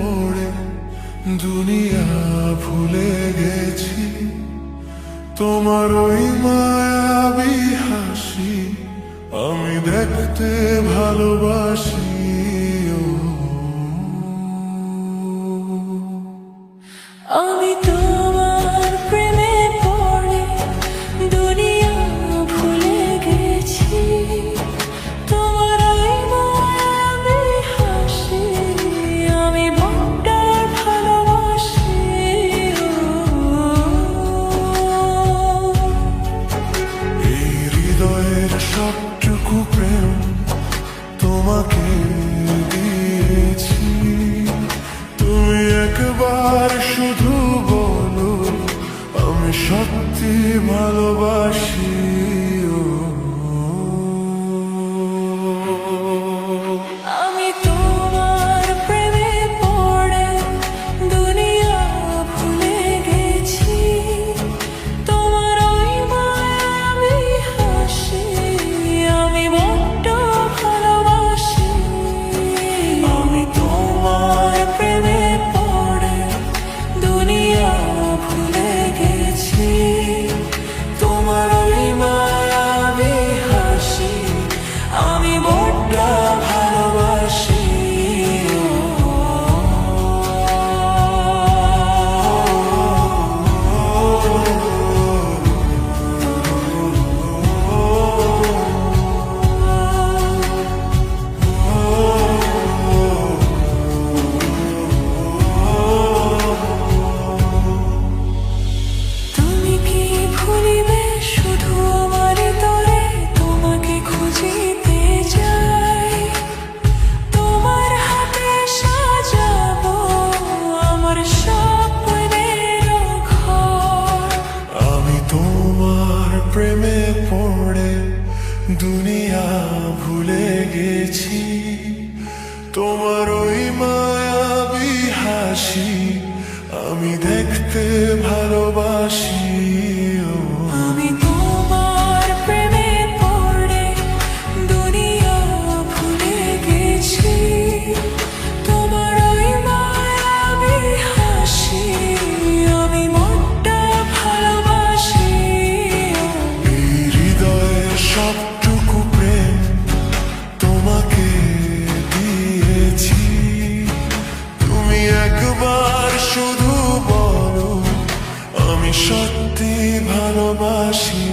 পড়ে দুনিয়া ভুলে গেছি। তোমার ওই মায়াবী হাসি আমি দেখতে ভালোবাসি। আমি তোমার প্রেমে পড়ে দুনিয়া ভুলে গেছি। তোমার ওই মায়াবী হাসি আমি বড্ড ভালোবাসি। এই হৃদয়ের সবটুকু প্রেম তোমাকে দিয়েছি। তুমি একবার শুধু বলো আমি সত্যি ভালোবাসি। আমি তোমার প্রেমে পড়ে দুনিয়া ভুলে গেছি। তোমার ওই মায়াবী হাসি আমি বড্ড ভালোবাসি। আমি তোমার প্রেমে পড়ে দুনিয়া ভুলে গেছি। তোমার ওই মায়াবী হাসি আমি বড্ড ভালোবাসি। তুমি কি ভুলিবে শুধু আমার তরে তোমাকে খুঁজিতে যাই। তোমার হাতে সাজাবো আমার স্বপ্নের ঘর। আমি তোমার প্রেমে পড়ে দুনিয়া ভুলে গেছি। তোমার ওই মায়াবী হাসি আমি দেখতে ভালোবাসি। আমি তোমার প্রেমে পড়ে দুনিয়া ভুলে গেছি। তোমার ওই মায়াবী হাসি আমি বড্ড ভালোবাসি। এই হৃদয়ের সবটুকু প্রেম তোমাকে দিয়েছি। তুমি একবার শুধু বলো আমি সত্যি ভালোবাসি।